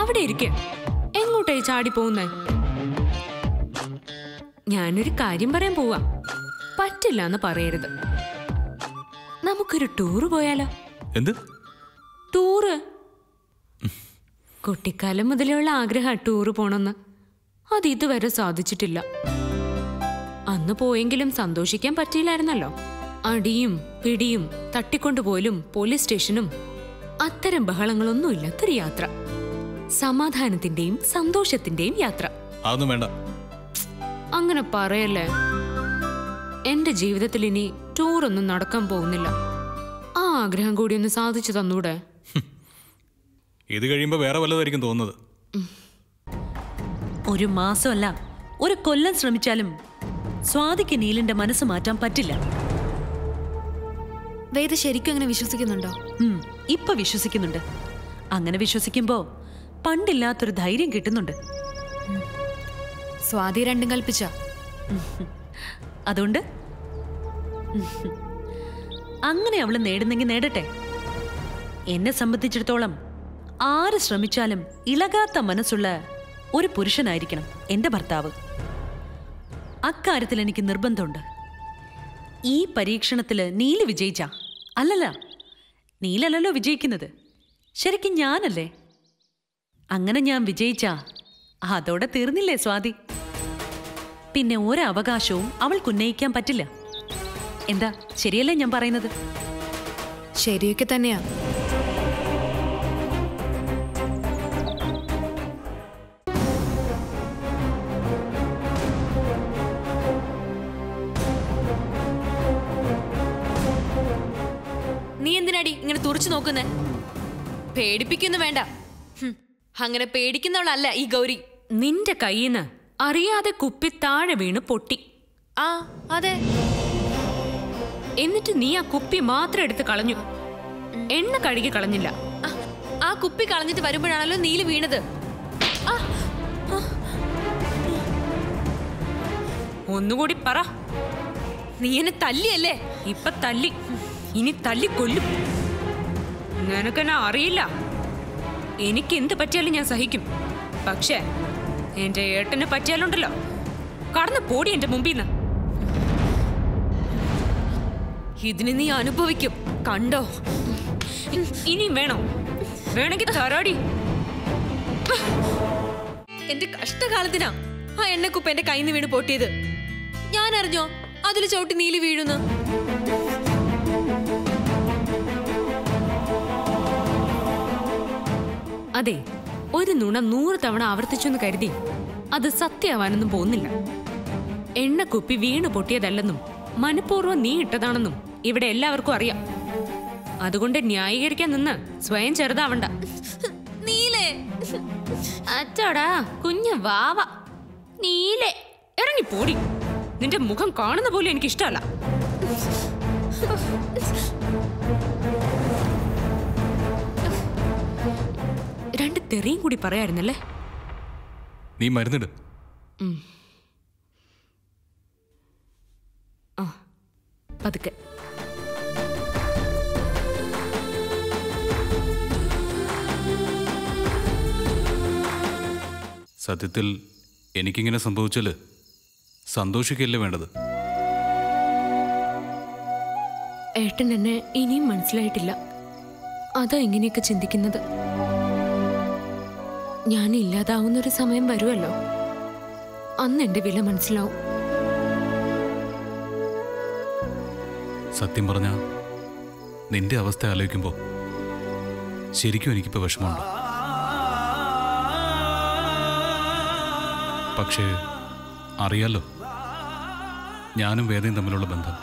അവിടെ ഇരിക്കെ എങ്ങോട്ടായി ചാടി പോകുന്നേ? ഞാനൊരു കാര്യം പറയാൻ പോവാ. പറ്റില്ല എന്ന് പറയരുത്. നമുക്കൊരു ടൂറ് പോയാലോ? എന്ത് ടൂറ്? കുട്ടിക്കാലം മുതലുള്ള ആഗ്രഹം ടൂറ് പോണെന്ന്. അത് ഇതുവരെ സാധിച്ചിട്ടില്ല. അന്ന് പോയെങ്കിലും സന്തോഷിക്കാൻ പറ്റിയില്ലായിരുന്നല്ലോ. അടിയും പിടിയും തട്ടിക്കൊണ്ടുപോലും പോലീസ് സ്റ്റേഷനും അത്തരം ബഹളങ്ങളൊന്നും ഇല്ലാത്തൊരു യാത്ര. സമാധാനത്തിന്റെയും സന്തോഷത്തിന്റെയും യാത്ര. അതൊന്നും വേണ്ട. അങ്ങനെ പറയല്ലേ. എന്റെ ജീവിതത്തിൽ ഇനി ടൂറൊന്നും നടക്കാൻ പോകുന്നില്ല. ആ ആഗ്രഹം കൂടി ഒന്ന് സാധിച്ചു തന്നൂടെ? ഇത് കഴിയുമ്പോ വേറെ വല്ലതായിരിക്കും തോന്നുന്നത്. ഒരു മാസമല്ല, ഒരു കൊല്ലം ശ്രമിച്ചാലും സ്വാതിക്ക് നീലിന്റെ മനസ്സ് മാറ്റാൻ പറ്റില്ല. വേദ ശരിക്കും അങ്ങനെ വിശ്വസിക്കുന്നുണ്ടോ? ഇപ്പൊ വിശ്വസിക്കുന്നുണ്ട്. അങ്ങനെ വിശ്വസിക്കുമ്പോ പണ്ടില്ലാത്തൊരു ധൈര്യം കിട്ടുന്നുണ്ട്. സ്വാതി രണ്ടും കൽപ്പിച്ച. അതുകൊണ്ട് അങ്ങനെ അവള് നേടുന്നെങ്കിൽ നേടട്ടെ. എന്നെ സംബന്ധിച്ചിടത്തോളം ആര് ശ്രമിച്ചാലും ഇളകാത്ത മനസ്സുള്ള ഒരു പുരുഷനായിരിക്കണം എന്റെ ഭർത്താവ്. അക്കാര്യത്തിൽ എനിക്ക് നിർബന്ധമുണ്ട്. ഈ പരീക്ഷണത്തില് നീല് വിജയിച്ച അല്ലല്ല, നീലല്ലോ വിജയിക്കുന്നത്, ശരിക്കും ഞാനല്ലേ. അങ്ങനെ ഞാൻ വിജയിച്ച അതോടെ തീർന്നില്ലേ സ്വാതി? പിന്നെ ഒരവകാശവും അവൾക്ക് ഉന്നയിക്കാൻ പറ്റില്ല. എന്താ ശരിയല്ലേ ഞാൻ പറയുന്നത്? ശരിയൊക്കെ തന്നെയാ. നീ എന്തിനാടി ഇങ്ങനെ തുറച്ചു നോക്കുന്നേ? പേടിപ്പിക്കുന്നു വേണ്ട. അങ്ങനെ പേടിക്കുന്നവളല്ല ഈ ഗൗരി. നിന്റെ കയ്യിന്ന് അറിയാതെ കുപ്പി താഴെ വീണ് പൊട്ടി. ആ അതെ. എന്നിട്ട് നീ ആ കുപ്പി മാത്രം എടുത്ത് കളഞ്ഞു. എണ്ണ കഴുകി കളഞ്ഞില്ല. ആ കുപ്പി കളഞ്ഞിട്ട് വരുമ്പോഴാണല്ലോ നീല് വീണത്. ഒന്നുകൂടി പറ. നീ എന്നെ തല്ലിയല്ലേ? ഇപ്പൊ തല്ലി, ഇനി തല്ലിക്കൊല്ലും. നിനക്കെന്നെ അറിയില്ല. എനിക്ക് എന്ത് പറ്റിയാലും ഞാൻ സഹിക്കും. പക്ഷേ എന്റെ ഏട്ടന് പറ്റിയാലുണ്ടല്ലോ, കടന്നു പോടി എന്റെ മുമ്പിന്ന്. ഇതിന് നീ അനുഭവിക്കും, കണ്ടോ? ഇനിയും വേണോ? വേണമെങ്കിൽ തരാടി. എന്റെ കഷ്ടകാലത്തിനാ ആ എണ്ണക്കുപ്പ എന്റെ കയ്യിൽ നിന്ന് വീണ് പൊട്ടിയത്. ഞാൻ അറിഞ്ഞോ അതിൽ ചവിട്ടി നീല് വീഴുന്നു? അതെ, ഒരു നുണ 100 തവണ ആവർത്തിച്ചെന്ന് കരുതി അത് സത്യമാവാനൊന്നും പോകുന്നില്ല. എണ്ണക്കുപ്പി വീണു പൊട്ടിയതല്ലെന്നും മനഃപൂർവ്വം നീ ഇട്ടതാണെന്നും ഇവിടെ എല്ലാവർക്കും അറിയാം. അതുകൊണ്ട് ന്യായീകരിക്കാൻ നിന്ന് സ്വയം ചെറുതാവണ്ട. നീലേ, അച്ചോടാ കുഞ്ഞു വാവ നീലേ, ഇറങ്ങി പോടി. നിന്റെ മുഖം കാണുന്ന പോലും എനിക്ക് ഇഷ്ടമല്ല. രണ്ട് തെറിയും കൂടി പറയായിരുന്നല്ലേ? നീ മരുന്നിട്. ആ പതുക്കെ. സത്യത്തിൽ എനിക്കിങ്ങനെ സംഭവിച്ചാല് സന്തോഷിക്കല്ലേ വേണ്ടത്. ഏട്ടൻ എന്നെ ഇനിയും മനസ്സിലായിട്ടില്ല. അതാ ഇങ്ങനെയൊക്കെ ചിന്തിക്കുന്നത്. ഞാൻ ഇല്ലാതാവുന്നൊരു സമയം വരുമല്ലോ, അന്ന് എന്റെ വില മനസ്സിലാവും. സത്യം പറഞ്ഞ നിന്റെ അവസ്ഥ ആലോചിക്കുമ്പോ ശരിക്കും എനിക്കിപ്പോ വിഷമമുണ്ട്. പക്ഷേ അറിയാലോ, ഞാനും വേദയും തമ്മിലുള്ള ബന്ധം.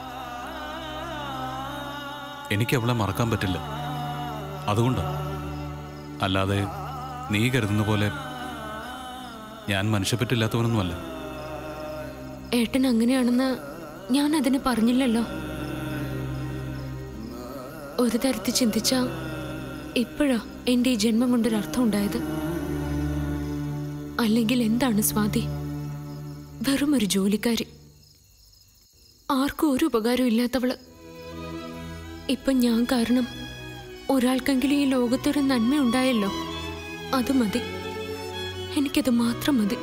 എനിക്ക് അവളെ മറക്കാൻ പറ്റില്ല. അതുകൊണ്ടാ. അല്ലാതെ നീ കരുതുന്ന പോലെ ഞാൻ മനുഷ്യപ്പറ്റില്ലാത്തവനൊന്നുമല്ല. ഏട്ടൻ അങ്ങനെയാണെന്ന് ഞാൻ അതിന് പറഞ്ഞില്ലല്ലോ. ഒരു തരത്തിൽ ചിന്തിച്ചാ ഇപ്പോഴാ എന്റെ ഈ ജന്മം കൊണ്ടൊരർത്ഥം ഉണ്ടായത്. അല്ലെങ്കിൽ എന്താണ് സ്വാതി? വെറും ഒരു ജോലിക്കാരി, ആർക്കും ഒരു ഉപകാരം ഇല്ലാത്തവള്. ഇപ്പൊ ഞാൻ കാരണം ഒരാൾക്കെങ്കിലും ഈ ലോകത്തൊരു നന്മ ഉണ്ടായല്ലോ, അത് മതി. എനിക്കത് മാത്രം മതി.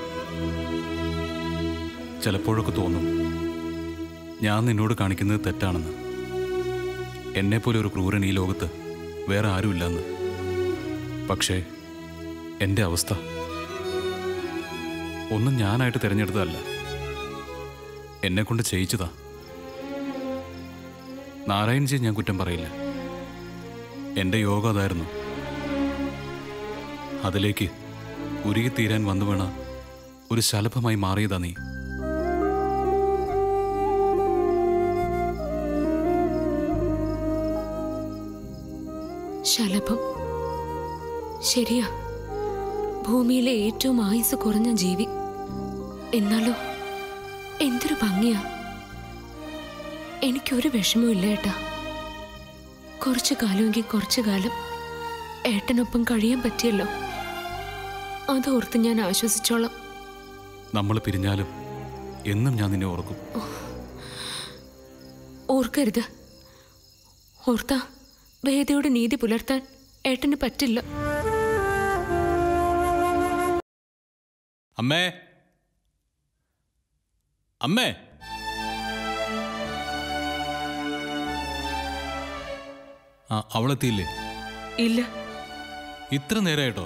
ചിലപ്പോഴൊക്കെ തോന്നും ഞാൻ നിന്നോട് കാണിക്കുന്നത് തെറ്റാണെന്ന്. എന്നെപ്പോലെ ഒരു ക്രൂരൻ ഈ ലോകത്ത് വേറെ ആരുമില്ലെന്ന്. പക്ഷേ എൻ്റെ അവസ്ഥ ഒന്നും ഞാനായിട്ട് തിരഞ്ഞെടുത്തതല്ല, എന്നെക്കൊണ്ട് ചെയ്യിച്ചതാ. നാരായൺജിയെ ഞാൻ കുറ്റം പറയില്ല. എൻ്റെ യോഗ അതായിരുന്നു. അതിലേക്ക് ഉരുകിത്തീരാൻ വന്നു വീണ ഒരു ശലഭമായി മാറിയതാ നീ. ശലഭം ശരിയാ, ഭൂമിയിലെ ഏറ്റവും ആയുസ് കുറഞ്ഞ ജീവി. എന്നാലോ എന്തൊരു ഭംഗിയാ. എനിക്കൊരു വിഷമവും ഇല്ല ഏട്ടാ. കുറച്ചു കാലമെങ്കിൽ കുറച്ചു കാലം ഏട്ടനൊപ്പം കഴിയാൻ പറ്റിയല്ലോ, അതോർത്ത് ഞാൻ ആശ്വസിച്ചോളാം. നമ്മൾ പിരിഞ്ഞാലും എന്നും ഞാൻ നിന്നെ ഓർക്കും. ഓർക്കരുത്. ഓർത്താ വേദയുടെ നീതി പുലർത്താൻ ഏട്ടന് പറ്റില്ല. അമ്മേ, അമ്മേ, അവളെത്തിയില്ലേ? ഇല്ല. ഇത്ര നേരമായിട്ടോ?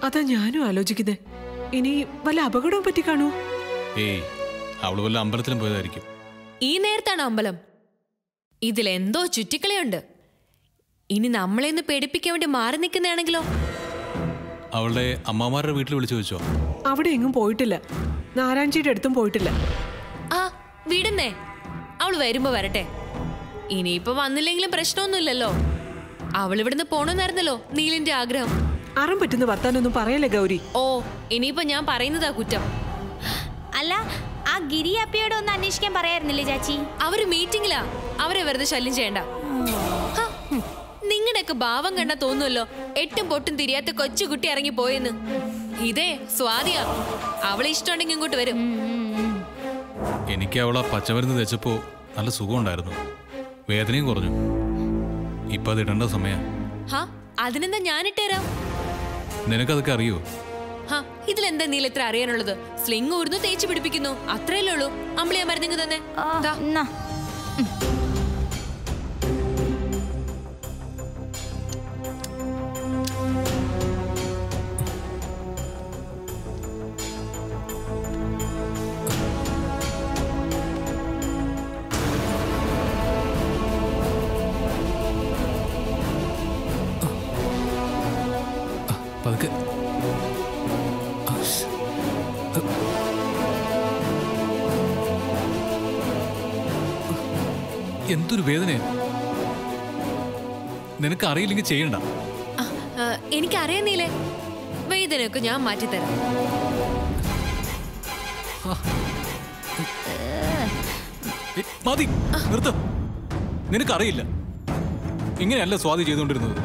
അതാ ഞാനും ആലോചിക്കുന്നത്. ഇനി വല്ല അപകടവും പറ്റി കാണുമോ? ഏയ്, അവള് വല്ല അമ്പലത്തിലും പോയതായിരിക്കും. ഈ നേരത്താണോ അമ്പലം? ഇതിലെന്തോ ചുറ്റിക്കളിയുണ്ട്. ഇനി നമ്മളെ ഒന്ന് പേടിപ്പിക്കാൻ വേണ്ടി മാറി നിൽക്കുന്നതാണെങ്കിലോ? അവളുടെ അമ്മമാരുടെ വീട്ടിൽ വിളിച്ചു വെച്ചോ? അവിടെ എങ്ങും പോയിട്ടില്ല. നാരായൺജിയുടെ അടുത്തും പോയിട്ടില്ല. ആ വിടുന്നേ, അവൾ വരുമ്പോ വരട്ടെ. ഇനിയിപ്പോ വന്നില്ലെങ്കിലും പ്രശ്നമൊന്നുമില്ലല്ലോ. അവൾ ഇവിടുന്ന് പോണെന്നായിരുന്നല്ലോ നീലിന്റെ ആഗ്രഹം. അറം പറ്റുന്ന വർത്താനൊന്നും പറയല്ലേ ഗൗരി. ഓ, ഇനിയിപ്പോ ഞാൻ പറയുന്നതാ കുറ്റം. അല്ല, ആ ഗിരിയപ്പയോട് ഒന്ന് അന്വേഷിക്കാൻ പറയായിരുന്നില്ലേ ചാച്ചി? അവര് മീറ്റിംഗിലാ, അവരെ വെറുതെ ശല്യം ചെയ്യണ്ട. നിങ്ങളുടെയൊക്കെ ഭാവം കണ്ടാ തോന്നുമല്ലോ എട്ടും പൊട്ടും തിരിയാത്ത കൊച്ചുകുട്ടി ഇറങ്ങി പോയെന്ന്. ഇതേ സ്വാതിയാ, അവളെ ഇഷ്ടമുണ്ടെങ്കിൽ ഇങ്ങോട്ട് വരും. എനിക്ക് അവളെ പച്ചമരുന്ന് തേച്ചപ്പോ നല്ല സുഖമുണ്ടായിരുന്നു, വേദനയും കുറഞ്ഞു. ഇപ്പൊ അത് ഇടേണ്ട സമയം. അതിനെന്താ ഞാനിട്ടേരാം. നിനക്കതൊക്കെ അറിയോ? ഇതിലെന്താ നീല ഇത്ര അറിയാനുള്ളത്? സ്ലിങ് ഊർന്നു തേച്ച് പിടിപ്പിക്കുന്നു, അത്രയല്ലേ ഉള്ളൂ. അമ്പിളിയാ മരുന്നിങ്ങ് തന്നെ. പതുക്കെ. എന്തൊരു വേദനയാ. നിനക്ക് അറിയില്ലെങ്കിൽ ചെയ്യണ്ട. എനിക്കറിയാം നീലേ, വേദനയൊക്കെ ഞാൻ മാറ്റിത്തരാം. മതി, നിർത്ത. നിനക്കറിയില്ല, ഇങ്ങനെയല്ല സ്വാതി ചെയ്തുകൊണ്ടിരുന്നത്.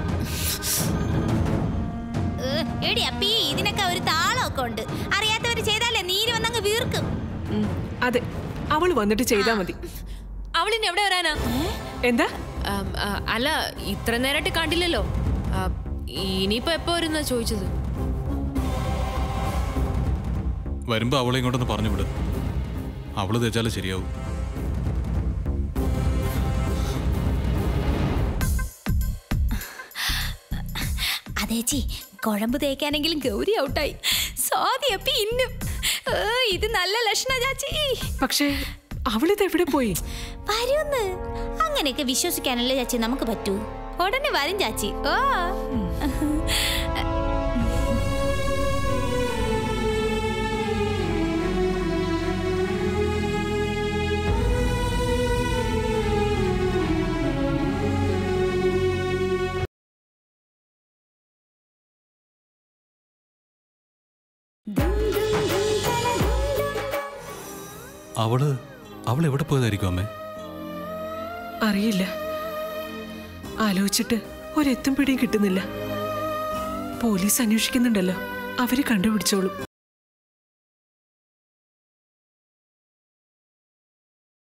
എടി അപ്പി, ഇതിനൊക്കെ ഒരു താളമൊക്കെ ഉണ്ട്. അറിയാത്തവര് ചെയ്താലേ നീര് വന്നങ്ങ് വീർക്കും. അതെ, അവള് വന്നിട്ട് ചെയ്താ മതി. അവളിന് എവിടെ വരാനാ? എന്താ? അല്ല, ഇത്ര നേരമായിട്ട് കണ്ടില്ലല്ലോ. ഇനിയിപ്പോ എപ്പോ വരുന്ന ചോദിച്ചത്? വരുമ്പോ അവളെ ഇങ്ങോട്ടൊന്ന് പറഞ്ഞു വിട്. അവള് തേച്ചാലും ശരിയാവും. അതേച്ചി, കുഴമ്പ് തേക്കാനെങ്കിലും ഗൗരി ഔട്ടായി. സ്വാതി അപ്പി ഇന്നും. ഇത് നല്ല ലക്ഷണ ചാച്ചി. പക്ഷേ അവളിത് എവിടെ പോയി? വരൂന്ന്. അങ്ങനെയൊക്കെ വിശ്വസിക്കാനല്ലേ ചാച്ചി നമുക്ക് പറ്റൂ. ഉടനെ വരും ചാച്ചി. ഓ, അവൾ എവിടെ പോയതായിരിക്കും അമ്മേ? അറിയില്ല. ആലോചിച്ചിട്ട് ഒരെത്തും പിടിയും കിട്ടുന്നില്ല. പോലീസ് അന്വേഷിക്കുന്നുണ്ടല്ലോ, അവര് കണ്ടുപിടിച്ചോളും.